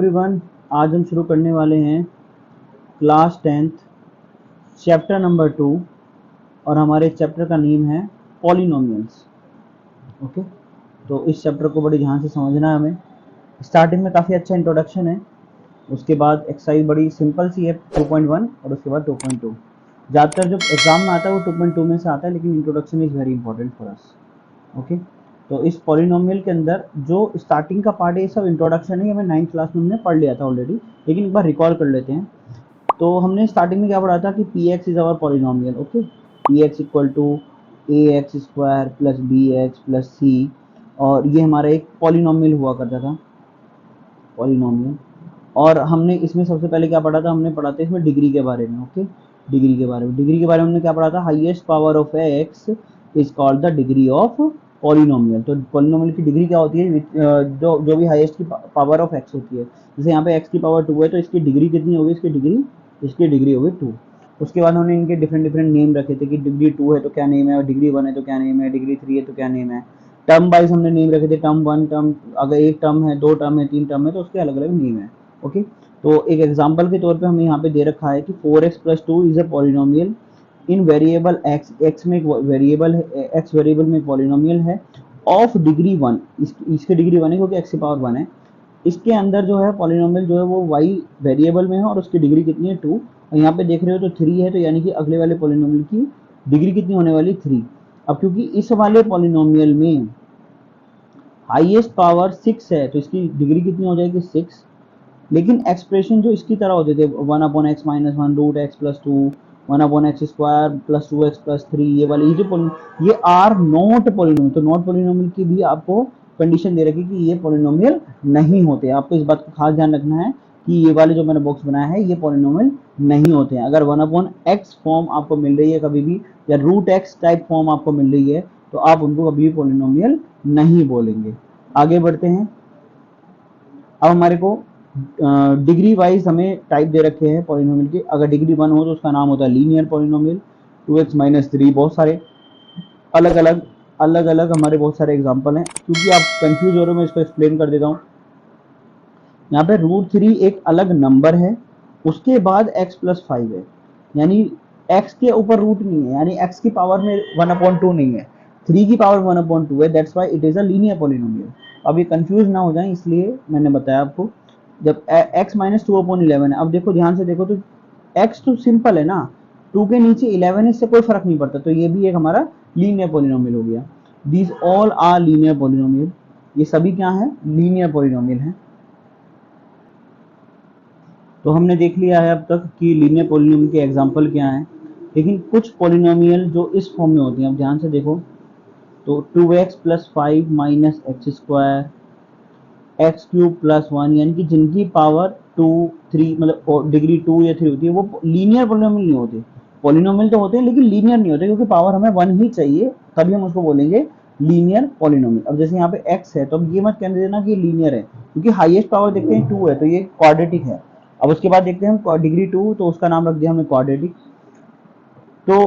Everyone, आज हम शुरू करने वाले हैं क्लास 10th चैप्टर नंबर 2 और हमारे चैप्टर का नेम है पॉलिनोमियल्स। ओके, तो इस चैप्टर को बड़े ध्यान से समझना है हमें। स्टार्टिंग में काफ़ी अच्छा इंट्रोडक्शन है, उसके बाद एक्सरसाइज बड़ी सिंपल सी है 2.1 और उसके बाद 2.2। ज़्यादातर जो एग्जाम में आता है वो 2.2 में से आता है, लेकिन introduction is very important for us. Okay, तो इस पॉलिनोमियल के अंदर जो स्टार्टिंग का पार्ट है ये सब इंट्रोडक्शन है, हमें 9th क्लास में हमने पढ़ लिया था ऑलरेडी, लेकिन एक बार रिकॉल कर लेते हैं। तो हमने स्टार्टिंग में क्या पढ़ा था कि P X is our polynomial. Okay, P X equal to A X square plus B X plus C, और ये हमारा एक पॉलिनोमियल हुआ करता था, पॉलिनोमियल। और हमने इसमें सबसे पहले क्या पढ़ा था, हमने पढ़ा था इसमें डिग्री के बारे में। ओके, डिग्री के बारे में हमने क्या पढ़ा था, highest power of x is called the degree of polynomial. तो पॉलिनोमियल की डिग्री क्या होती है, जो भी हाईएस्ट की पावर ऑफ एक्स होती है। जैसे यहाँ पे एक्स की पावर 2 है तो इसकी डिग्री कितनी होगी, इसकी डिग्री होगी 2। उसके बाद हमने इनके डिफरेंट नेम रखे थे कि डिग्री 2 है तो क्या नेम है, और डिग्री 1 है तो क्या नेम है, डिग्री 3 है तो क्या नेम है। टर्म वाइज हमने नेम रखे थे, टर्म 1 टर्म, अगर एक टर्म है, 2 टर्म है, 3 टर्म है तो उसके अलग अलग नेम है। ओके, तो एक एग्जांपल के तौर पे हमें यहाँ पे दे रखा है कि 4x plus 2 is a polynomial in variable x. X में एक वेरिएबल है, एक्स वेरिएबल में पॉलिनोमियल है ऑफ डिग्री 1। इसकी डिग्री 1 है क्योंकि एक्स की पावर 1 है। इसके अंदर जो है पॉलिनोमियल जो है वो y वेरिएबल में है और उसकी डिग्री कितनी है 2। और यहाँ पे देख रहे हो तो 3 है, तो यानी कि अगले वाले पॉलिनोमियल की डिग्री कितनी होने वाली 3। अब क्योंकि इस वाले पॉलिनोमियल में हाईएस्ट पावर 6 है तो इसकी डिग्री कितनी हो जाएगी 6। लेकिन एक्सप्रेशन जो इसकी तरह होते थे 1 upon X minus 1 root X plus 2 1 upon X square plus 2x plus 3, ये वाले ये आर नॉट पॉलिनोमियल। तो नॉट पॉलिनोमियल की भी आपको कंडीशन दे रखी कि ये पॉलिनोमियल नहीं होते। आपको इस बात का खास ध्यान रखना है कि ये वाले जो मैंने बॉक्स बनाया है ये पॉलिनोमियल नहीं होते हैं। अगर 1 अपॉन एक्स फॉर्म आपको मिल रही है कभी भी, या रूट एक्स टाइप फॉर्म आपको मिल रही है, तो आप उनको कभी भी पॉलिनोमियल नहीं बोलेंगे। आगे बढ़ते हैं। अब हमारे को डिग्री वाइज हमें टाइप दे रखे हैं पॉलिनोमियल के। अगर डिग्री 1 हो तो उसका नाम होता है लीनियर पॉलिनोमियल। 2x माइनस 3, बहुत सारे अलग अलग हमारे बहुत सारे एग्जांपल हैं। क्योंकि आप कंफ्यूज हो रहे हो मैं इसको एक्सप्लेन कर देता हूँ। यहाँ पे √3 एक अलग नंबर है, उसके बाद x प्लस 5 है, यानी x के ऊपर रूट नहीं है, यानी x की पावर में 1/2 नहीं है, 3 की पावर 1/2 है। That's why it is a linear polynomial. अब ये कंफ्यूज ना हो जाए इसलिए मैंने बताया आपको। जब x माइनस 2/11 है, अब देखो ध्यान से देखो तो x तो सिंपल है ना, 2 के नीचे 11 है, इससे कोई फर्क नहीं पड़ता, तो ये भी एक हमारा लीनियर पॉलिनोमियल हो गया। These all are linear polynomial, ये सभी क्या है, लीनियर पॉलिनोमियल है। तो हमने देख लिया है अब तक कि लीनियर पॉलिनोमियल के एग्जांपल क्या हैं, लेकिन कुछ पॉलिनोमियल जो इस फॉर्म में होती हैं, अब ध्यान से देखो तो 2x plus 5 minus x square x cube plus 1, यानी कि जिनकी पावर 2 3 मतलब डिग्री 2 या 3 होती है, वो लीनियर पॉलिनोमियल नहीं होते। पॉलिनोमियल तो होते हैं लेकिन लीनियर नहीं होते, क्योंकि पावर हमें 1 ही चाहिए, तभी हम उसको बोलेंगे लीनियर पॉलिनोमियल। अब जैसे यहाँ पे x है तो अब ये मत कहने देना कि ये लीनियर है, क्योंकि हाईएस्ट पावर देखते हैं 2 है तो ये क्वाड्रेटिक है। अब उसके बाद देखते हैं हम डिग्री 2, तो उसका नाम रख दिया हमने क्वाड्रेटिक। तो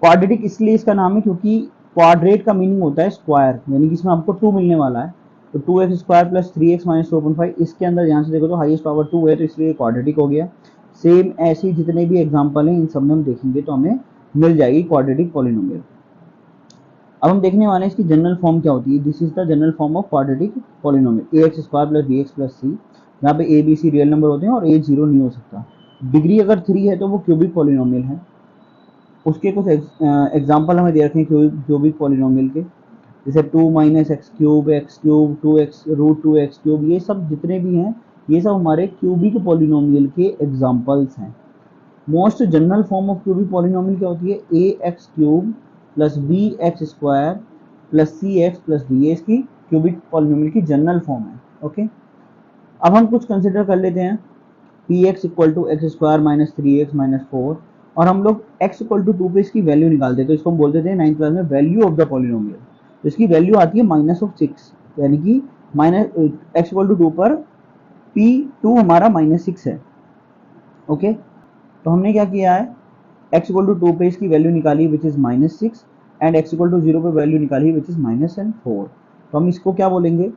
क्वाड्रेटिक इसलिए इसका नाम है क्योंकि क्वाड्रेट का मीनिंग होता है स्क्वायर, यानी कि इसमें आपको 2 मिलने वाला है। तो 2x square plus 3x minus 2.5, इसके अंदर ध्यान से देखो तो हाईएस्ट पावर 2 है, तो इसलिए क्वाड्रेटिक हो गया। सेम ऐसे जितने भी एग्जांपल हैं इन सब में हम देखेंगे तो हमें मिल जाएगी क्वाड्रेटिक पॉलिनोमियल। अब हम देखने वाले हैं इसकी जनरल फॉर्म क्या होती है। This is the general form of quadratic polynomial, ax square plus bx plus c। यहाँ पे a b c real number होते हैं और a 0 नहीं हो सकता। डिग्री अगर 3 है तो वो क्यूबिक पॉलिनोमियल है। उसके कुछ एग्जाम्पल हमें दे रखे हैं क्यूबिक पॉलिनोमियल के, जैसे 2 minus X cube 2x root 2x cube, ये सब जितने भी हैं ये सब हमारे क्यूबिक पॉलिनोमियल के एग्जाम्पल्स हैं। Most general form of cubic polynomial क्या होती है, A X cube plus B X square plus C X plus D, ये इसकी क्यूबिक पॉलिनोमियल की जनरल फॉर्म है। ओके, अब हम कुछ कंसिडर कर लेते हैं। P X equal to X square minus 3x minus 4, और हम लोग x इक्वल टू 2 पे इसकी वैल्यू निकालते हैं, तो इसको हम बोलते थे 9th क्लास में वैल्यू ऑफ द पॉलिनोमियल। तो इसकी वैल्यू आती है -6, यानी कि माइनस x इक्वल टू 2 पर p2 हमारा -6 है। ओके, तो हमने क्या किया है, x इक्वल टू 2 पे इसकी वैल्यू निकाली which is -6, and x equal to 0 पे वैल्यू निकाली विच इज -4। तो हम इसको क्या बोलेंगे,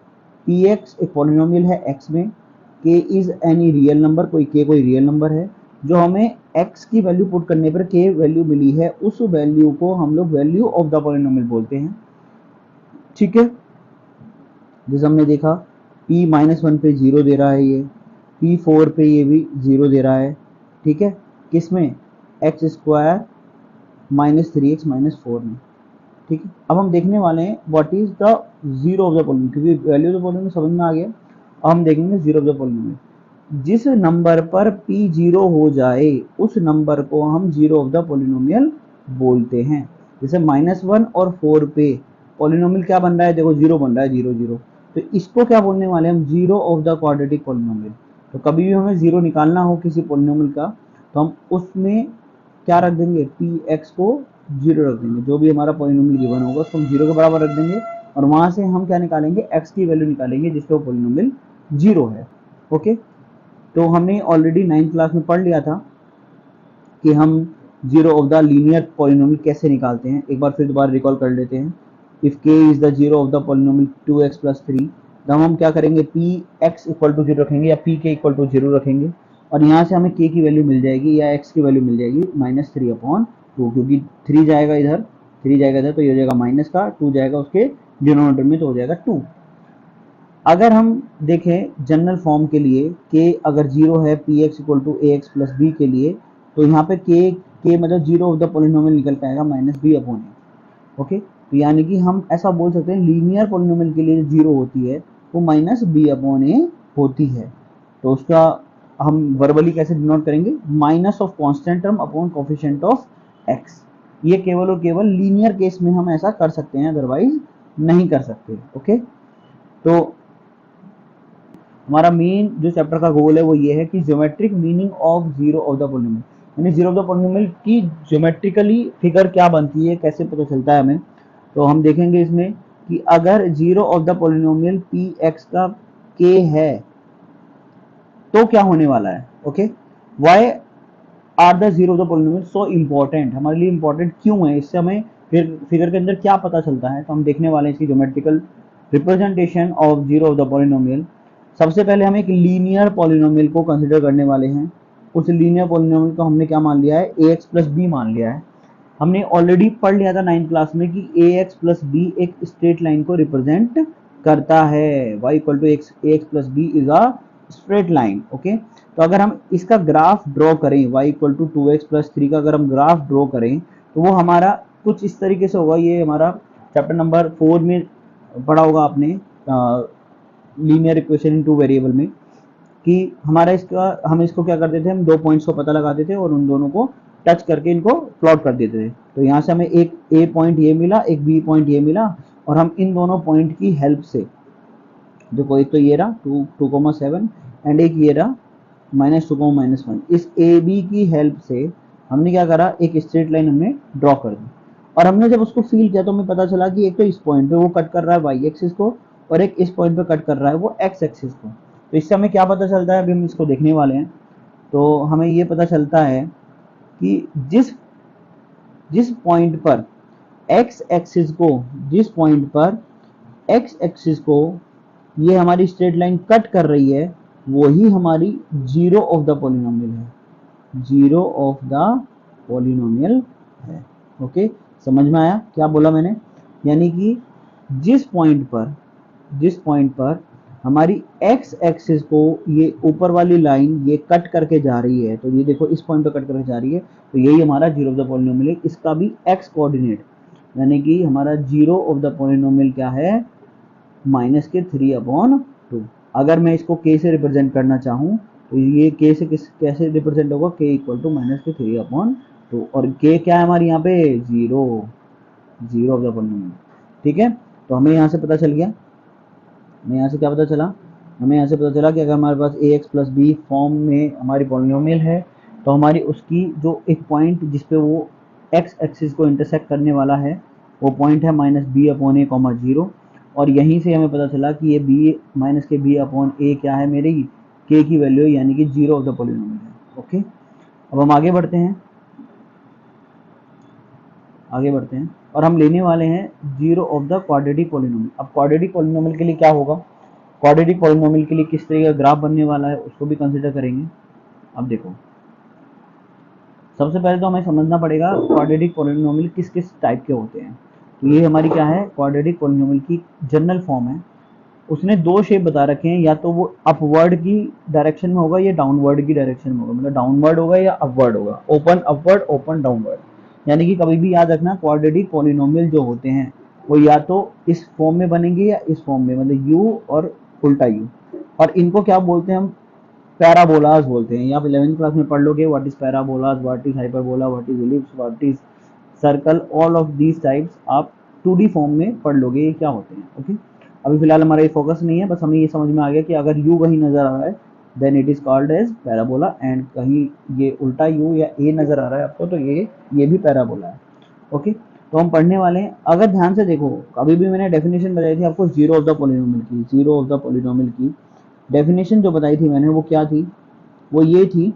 px एक पॉलिनोमियल है x में, k is any real number, कोई k कोई रियल नंबर है, जो हमें x की वैल्यू पुट करने पर k वैल्यू मिली है, उस वैल्यू को हम लोग वैल्यू ऑफ द पॉलिनोमियल बोलते हैं। ठीक है, जैसे हमने देखा p-1 पे 0 दे रहा है, ये p4 पे ये भी 0 दे रहा है। ठीक है, किसमें? x स्क्वायर -3x -4 में। ठीक है, अब हम देखने वाले हैं what is the zero of the polynomial, क्योंकि वैल्यू ऑफ द पॉलिनोमियल समझ में आ गया। अब हम देखेंगे जीरो ऑफ द पॉलिनोमियल। जिस नंबर पर p 0 हो जाए उस नंबर को हम जीरो ऑफ द पॉलिनोमियल बोलते हैं। जैसे -1 और 4 पे पॉलिनोमियल क्या बन रहा है, देखो 0 बन रहा है, 0 0, तो इसको क्या बोलने वाले हम? Zero of the quadratic polynomial. तो कभी भी हमें जीरो निकालना हो किसी पॉलिनोमियल का, तो हम उसमें क्या रख देंगे? px को 0 रख देंगे, जो भी हमारा पॉलिनोमियल गिवन होगा उसको हम 0 के बराबर रख देंगे, और वहां से हम क्या निकालेंगे? x की वैल्यू निकालेंगे जिसका पॉलिनोमियल 0 है। ओके, तो हमने ऑलरेडी 9th क्लास में पढ़ लिया था कि हम zero of the linear polynomial कैसे निकालते हैं। एक बार फिर दोबारा रिकॉल कर लेते हैं। If k is the zero of the polynomial 2x + 3, तब हम क्या करेंगे? px = 0 रखेंगे या pk = 0 रखेंगे, और यहाँ से हमें k की वैल्यू मिल जाएगी या x की वैल्यू मिल जाएगी -3/2, क्योंकि 3 जाएगा इधर, 3 जाएगा इधर, तो ये हो जाएगा माइनस का, 2 जाएगा उसके डिनोमिनेटर में, तो हो जाएगा 2। अगर हम देखें जनरल फॉर्म के लिए, k अगर 0 है px = ax + b के लिए, तो यहाँ पे k मतलब जीरो ऑफ द पॉलिनोमियल निकल के आएगा -b/a। ओके, तो यानी कि हम ऐसा बोल सकते हैं लीनियर पॉलिनोमियल के लिए जो 0 होती है वो -b/a होती है। तो उसका हम वर्बली कैसे डिनोट करेंगे? Minus of constant term upon coefficient of x। ये केवल और केवल लीनियर केस में हम ऐसा कर सकते हैं, अदरवाइज नहीं कर सकते। ओके, तो हमारा मेन जो चैप्टर का गोल है वो ये है कि geometric meaning of zero of the polynomial, यानी जीरो ऑफ द पॉलिनोमियल की ज्योमेट्रिकली फिगर क्या बनती है, कैसे पता चलता है हमें। तो हम देखेंगे इसमें कि अगर zero of the polynomial px का k है तो क्या होने वाला है। Okay, why are the zero of the polynomial so important, हमारे लिए इम्पोर्टेंट क्यों है, इससे हमें फिर फिगर के अंदर क्या पता चलता है, तो हम देखने वाले हैं इसकी geometrical representation of zero of the polynomial. सबसे पहले हम एक लीनियर पॉलिनोमियल को कंसिडर करने वाले हैं। उस लीनियर पॉलिनोमियल को हमने क्या मान लिया है? ax + b मान लिया है। हमने ऑलरेडी पढ़ लिया था 9th क्लास में कि ax + b एक स्ट्रेट लाइन को रिप्रेजेंट करता है। y = ax + b is a straight line. Okay, तो अगर हम इसका ग्राफ ड्रॉ करें, y = 2x + 3 का अगर हम ग्राफ ड्रॉ करें तो वो हमारा कुछ इस तरीके से होगा। ये हमारा चैप्टर नंबर 4 में पढ़ा होगा आपने, लीनियर इक्वेशन इन 2 वेरिएबल में, कि हमारा इसका हम इसको क्या करते थे? हम 2 पॉइंट्स को पता लगाते थे और उन दोनों को टच करके इनको प्लॉट कर देते थे। तो यहाँ से हमें एक ए पॉइंट ये मिला, एक बी पॉइंट ये मिला, और हम इन दोनों पॉइंट की हेल्प से, देखो एक तो ये रहा 2,7 एंड एक ये रहा -2,-1, इस ए बी की हेल्प से हमने क्या करा? एक स्ट्रेट लाइन हमने ड्रॉ कर दी, और हमने जब उसको फील किया तो हमें पता चला कि एक तो इस पॉइंट पे वो कट कर रहा है वाई एक्सिस को, और एक इस पॉइंट पे कट कर रहा है वो एक्स एक्सिस को। तो इससे हमें क्या पता चलता है? अभी हम इसको देखने वाले हैं। तो हमें ये पता चलता है कि जिस पॉइंट पर एक्स एक्सिस को, जिस पॉइंट पर एक्स एक्सिस को ये हमारी स्ट्रेट लाइन कट कर रही है, वही हमारी जीरो ऑफ द पॉलिनोमियल है, जीरो ऑफ द पॉलिनोमियल है। ओके, समझ में आया क्या बोला मैंने? यानी कि जिस पॉइंट पर हमारी एक्स एक्सिस को ये ऊपर वाली लाइन ये कट करके जा रही है, तो ये देखो इस पॉइंट पर कट करके जा रही है, तो यही हमारा जीरो ऑफ द पॉलिनोमियल है। इसका भी एक्स कोऑर्डिनेट, यानी कि हमारा जीरो ऑफ द पॉलिनोमियल क्या है? -3/2। अगर मैं इसको k से रिप्रेजेंट करना चाहूँ तो ये k से कैसे रिप्रेजेंट होगा? k = -3/2, और k क्या है हमारी यहाँ पे? Zero of the polynomial. ठीक है, तो हमें यहाँ से पता चल गया, हमें यहाँ से क्या पता चला? हमें यहाँ से पता चला कि अगर हमारे पास ax + b फॉर्म में हमारी पॉलिनोमियल है, तो हमारी उसकी जो एक पॉइंट जिसपे वो x एक्सिस को इंटरसेक्ट करने वाला है, वो पॉइंट है -b/a, 0, और यहीं से हमें पता चला कि ये b क्या है? मेरी k की वैल्यू, यानी कि जीरो ऑफ द पॉलिनोमियल है। ओके, अब हम आगे बढ़ते हैं, और हम लेने वाले हैं zero of the quadratic polynomial. अब क्वाड्रेटिक पॉलिनोमियल के लिए क्या होगा? क्वाड्रेटिक पॉलिनोमियल के लिए किस तरह का ग्राफ बनने वाला है उसको भी कंसिडर करेंगे। अब देखो, सबसे पहले तो हमें समझना पड़ेगा क्वाड्रेटिक पॉलिनोमियल किस किस टाइप के होते हैं। तो ये हमारी क्या है, क्वाड्रेटिक पॉलिनोमियल की जनरल फॉर्म है। उसने दो शेप बता रखे हैं, या तो वो अपवर्ड की डायरेक्शन में होगा या डाउनवर्ड की डायरेक्शन में होगा, मतलब डाउनवर्ड होगा या अपवर्ड होगा, ओपन अपवर्ड ओपन डाउनवर्ड। यानी कि कभी भी याद रखना क्वाड्रेटिक पॉलिनोमियल जो होते हैं वो या तो इस फॉर्म में बनेंगे या इस फॉर्म में, मतलब यू और उल्टा यू। और इनको क्या बोलते हैं हम, पैराबोलास बोलते हैं। आप 11th क्लास में पढ़ लोगे what is parabolas, what is hyperbola, what is ellipse, what is circle, all of these types आप 2D फॉर्म में पढ़ लोगे ये क्या होते हैं। ओके, अभी फिलहाल हमारा ये फोकस नहीं है, बस हमें ये समझ में आ गया कि अगर u कहीं नजर आ रहा है then it is called as parabola, and कहीं ये उल्टा u या a नजर आ रहा है आपको तो ये भी पैराबोला है। ओके, तो हम पढ़ने वाले हैं। अगर ध्यान से देखो, अभी भी मैंने डेफिनेशन बताई थी आपको जीरो ऑफ द पॉलिनोमियल की, जीरो ऑफ द पॉलिनोमियल की डेफिनेशन जो बताई थी मैंने वो क्या थी, वो ये थी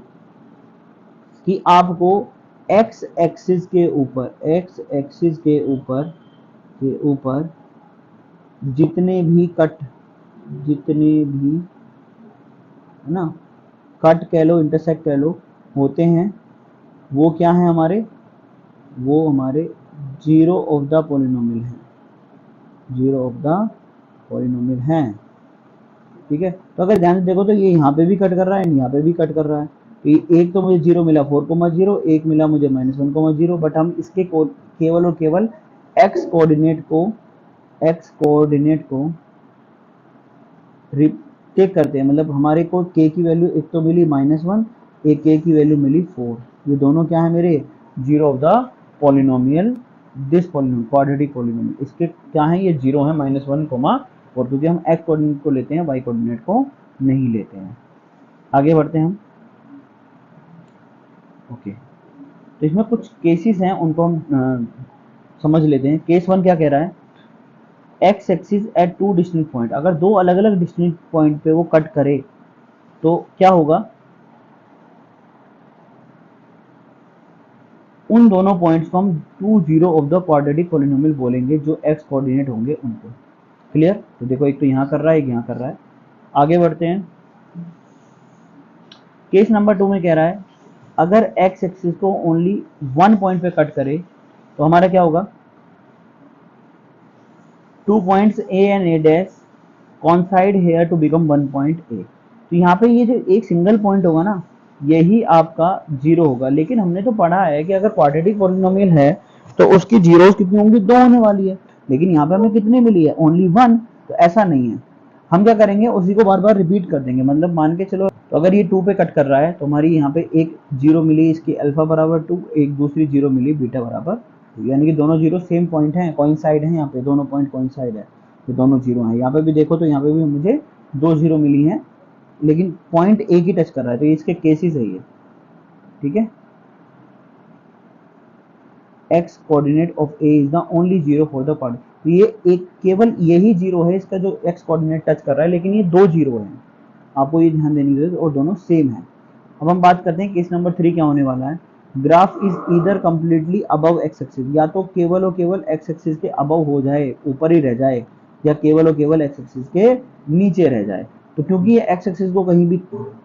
कि आपको x एक्सिस के ऊपर, x एक्सिस के ऊपर जितने भी है ना, कट कह लो, इंटरसेक्ट कह लो, होते हैं वो क्या है हमारे, वो हमारे जीरो ऑफ द पॉलिनोमियल है, जीरो ऑफ द पॉलिनोमियल है। ठीक है, तो अगर ध्यान से देखो तो ये यहाँ पे भी कट कर रहा है, यहाँ पे भी कट कर रहा है। तो एक तो मुझे जीरो मिला 4,0, एक मिला मुझे -1,0, बट हम इसके केवल और केवल एक्स कोऑर्डिनेट को टेक करते हैं, मतलब हमारे को k की वैल्यू एक तो मिली -1, एक k की वैल्यू मिली 4। ये दोनों क्या है मेरे, zero of the polynomial, this polynomial quadratic polynomial, इसके क्या है, ये जीरो है -1, और क्योंकि हम x कोऑर्डिनेट को लेते हैं y कोऑर्डिनेट को नहीं लेते हैं। आगे बढ़ते हैं हम। ओके, तो इसमें कुछ केसेस हैं उनको हम समझ लेते हैं। केस 1 क्या कह रहा है, x axis at 2 distinct point, अगर दो अलग अलग डिस्टिंक्ट पॉइंट पे वो कट करे तो क्या होगा, उन दोनों पॉइंट्स को हम 2 zero of the quadratic polynomial बोलेंगे जो एक्स कोऑर्डिनेट होंगे उनको। क्लियर, तो देखो एक तो यहाँ कर रहा है, एक यहाँ कर रहा है। आगे बढ़ते हैं। केस नंबर 2 में कह रहा है अगर एक्स एक्सिस को ओनली 1 पॉइंट पे कट करे तो हमारा क्या होगा, 2 points A and A dash coincide here to become 1 point A. तो यहाँ पे ये जो एक सिंगल पॉइंट होगा ना, यही आपका जीरो होगा। लेकिन हमने तो पढ़ा है कि अगर क्वाड्रेटिक पॉलिनोमियल है तो उसकी जीरोस कितनी होंगी, 2 होने वाली है। लेकिन यहाँ पे हमें कितनी मिली है, ओनली 1। तो ऐसा नहीं है, हम क्या करेंगे, उसी को बार बार रिपीट कर देंगे। मतलब मान के चलो, तो अगर ये 2 पे कट कर रहा है तो हमारी यहाँ पे एक जीरो मिली इसकी अल्फा बराबर 2, एक दूसरी जीरो मिली बीटा बराबर 2, यानी कि दोनों जीरो सेम पॉइंट हैं, कोइंसाइड हैं। यहाँ पे दोनों पॉइंट कोइंसाइड है, ये दोनों जीरो हैं। यहाँ पे भी देखो तो यहाँ पे भी मुझे 2 जीरो मिली हैं, लेकिन पॉइंट एक ही टच कर रहा है, तो इसके केसेस है ये। ठीक है, x coordinate of A is the only zero for the point. तो ये एक केवल यही जीरो है इसका जो एक्स कोऑर्डिनेट टच कर रहा है, लेकिन ये 2 जीरो है, आपको ये ध्यान देने की जरूरत है, और दोनों सेम है। अब हम बात करते हैं केस नंबर 3 क्या होने वाला है। Graph is either completely above x axis, या तो केवल और केवल एक्स एक्सिस के अबव हो जाए, ऊपर ही रह जाए, या केवल और केवल एक्स एक्सिस के नीचे रह जाए। तो क्योंकि ये एक्स एक्सिस को कहीं भी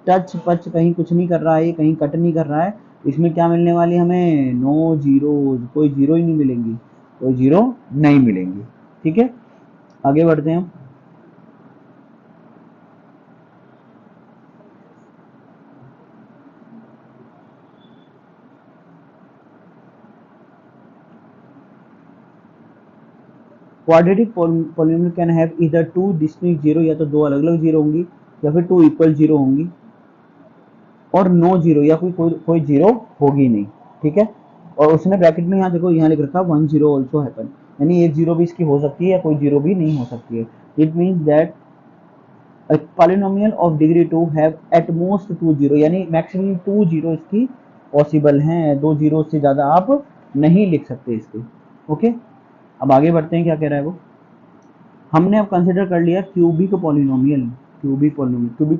टच पच कहीं कुछ नहीं कर रहा है, कहीं कट नहीं कर रहा है, इसमें क्या मिलने वाली हमें, नो जीरो, कोई जीरो ही नहीं मिलेंगी, कोई जीरो नहीं मिलेंगी। ठीक है, आगे बढ़ते हैं। Quadratic polynomial can have either 2 distinct zero, या तो 2 अलग अलग जीरो होंगी, या फिर 2 इक्वल जीरो होंगी, और नो जीरो, या कोई जीरो होगी नहीं। ठीक है, और उसने ब्रैकेट में यहाँ देखो, यहाँ लिख रखा 1 जीरो ऑल्सो हैपन, यानी एक जीरो भी इसकी हो सकती है या कोई जीरो भी नहीं हो सकती है। It means that a polynomial of degree 2 have at most 2 zero, यानी मैक्सिमम 2 जीरो इसकी पॉसिबल हैं, 2 जीरो से ज्यादा आप नहीं लिख सकते इसके। ओके, अब आगे बढ़ते हैं। क्या कह रहा है वो, हमने अब कंसिडर कर लिया क्यूबिक पॉलिनोमियल। क्यूबिक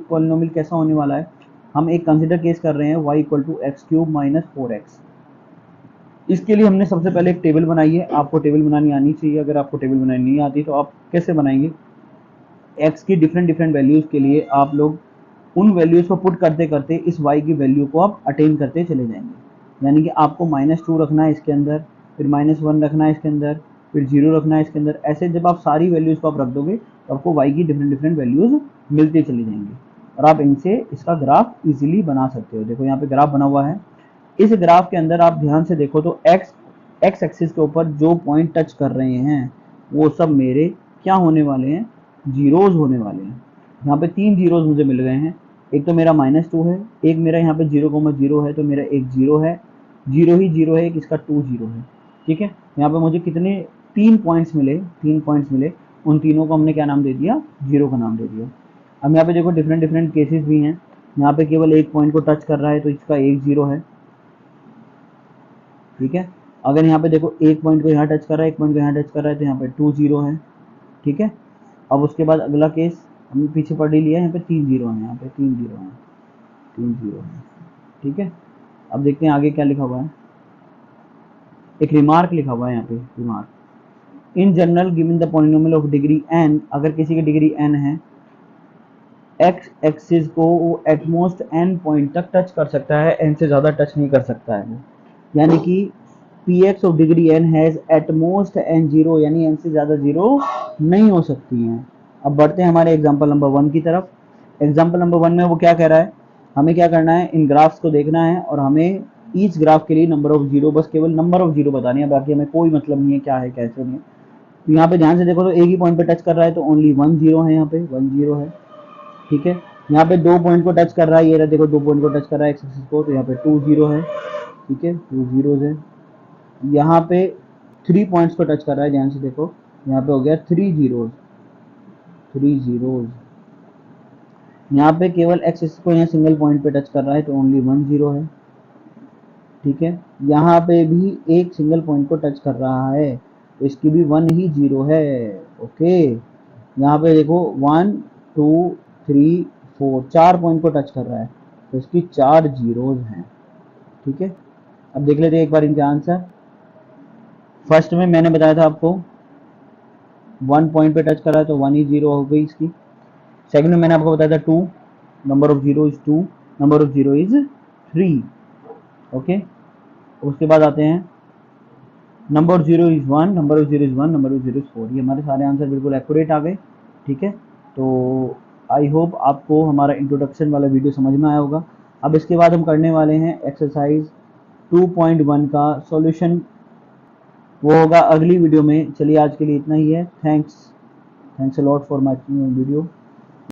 पॉलिनोमियल कैसा होने वाला है, हम एक कंसिडर केस कर रहे हैं y equal to X cube minus 4x। इसके लिए हमने सबसे पहले एक टेबल बनाई है, आपको टेबल बनानी आनी चाहिए। अगर आपको टेबल बनानी नहीं आती तो आप कैसे बनाएंगे, x की डिफरेंट डिफरेंट वैल्यूज़ के लिए आप लोग उन वैल्यूज़ को पुट करते करते इस y की वैल्यू को आप अटेन करते चले जाएंगे। यानी कि आपको -2 रखना है इसके अंदर, फिर -1 रखना है इसके अंदर, फिर 0 रखना है इसके अंदर। ऐसे जब आप सारी वैल्यूज़ को आप रख दोगे तो आपको y की डिफरेंट डिफरेंट वैल्यूज़ मिलती चली जाएंगी और आप इनसे इसका ग्राफ इजीली बना सकते हो। देखो यहाँ पे ग्राफ बना हुआ है। इस ग्राफ के अंदर आप ध्यान से देखो तो एक्स एक्सिस के ऊपर जो पॉइंट टच कर रहे हैं वो सब मेरे क्या होने वाले हैं, जीरोज होने वाले हैं। यहाँ पे 3 जीरोज मुझे मिल गए हैं। एक तो मेरा -2 है, एक मेरा यहाँ पे 0,0 है, तो मेरा एक 0 है, 0 ही 0 है, एक इसका 2 0 है। ठीक है, यहाँ पे मुझे कितने 3 पॉइंट्स मिले, 3 पॉइंट्स मिले। उन तीनों को हमने क्या नाम दे दिया, 0 का नाम दे दिया। अब यहाँ पे देखो डिफरेंट डिफरेंट केसेस भी हैं। यहाँ पे केवल एक पॉइंट को टच कर रहा है तो इसका एक 0 है। ठीक है, अगर यहाँ पे देखो एक पॉइंट को यहाँ टच कर रहा है, एक पॉइंट को यहाँ टच कर रहा है तो यहाँ पे 2 0 है। ठीक है, अब उसके बाद अगला केस हमने पीछे पढ़ ही लिया, यहाँ पे 3 0 है, यहाँ पे 3 0 है, 3 0 है। ठीक है, अब देखते हैं आगे क्या लिखा हुआ है। एक रिमार्क लिखा हुआ है यहाँ पे, remark in general given the polynomial of degree n, अगर किसी की डिग्री n है, एक्स एक्सिस को वो एटमोस्ट n पॉइंट तक टच कर सकता है, n से ज़्यादा टच नहीं कर सकता है। यानी कि px ऑफ degree n has at most n 0, यानी n से ज़्यादा 0 नहीं हो सकती हैं। अब बढ़ते हैं हमारे एग्जाम्पल नंबर 1 की तरफ। एग्जाम्पल नंबर 1 में वो क्या कह रहा है, हमें क्या करना है, इन ग्राफ्स को देखना है और हमें ईच ग्राफ के लिए नंबर ऑफ जीरो, बस केवल नंबर ऑफ जीरो बतानी है, बाकी हमें कोई मतलब नहीं है क्या है कैसे नहीं है। तो यहाँ पे ध्यान से देखो तो एक ही पॉइंट पे टच कर रहा है तो ओनली 1 0 है, यहाँ पे 1 0 है। ठीक है, यहाँ पे 2 पॉइंट को टच कर रहा है, ये रहा देखो 2 पॉइंट को टच कर रहा है एक्स एक्सिस को, तो यहाँ पे 2 0 है। ठीक है, 2 जीरोज है। यहाँ पे 3 पॉइंट्स को टच कर रहा है, ध्यान से देखो, यहाँ पे हो गया 3 जीरोज, 3 जीरोज। यहाँ पे केवल एक्स एक्सिस को यहाँ सिंगल पॉइंट पे टच कर रहा है तो ओनली 1 0 है। ठीक है, यहाँ पे भी एक सिंगल पॉइंट को टच कर रहा है तो इसकी भी 1 ही 0 है। ओके, यहाँ पे देखो 1 2 3 4 4 पॉइंट को टच कर रहा है तो इसकी 4 जीरोज हैं। ठीक है, अब देख लेते हैं एक बार इनके आंसर। फर्स्ट में मैंने बताया था आपको 1 पॉइंट पे टच कर रहा है तो 1 ही 0 हो गई इसकी। सेकंड में मैंने आपको बताया था 2, number of 0 is 2, number of 0 is 3। Okay, उसके बाद आते हैं number of 0 is 1, number of 0 is 1, number of 0 is 4। ये हमारे सारे आंसर बिल्कुल एक्यूरेट आ गए। ठीक है, तो आई होप आपको हमारा इंट्रोडक्शन वाला वीडियो समझ में आया होगा। अब इसके बाद हम करने वाले हैं एक्सरसाइज 2.1 का सॉल्यूशन, वो होगा अगली वीडियो में। चलिए आज के लिए इतना ही है। Thanks a lot for my video.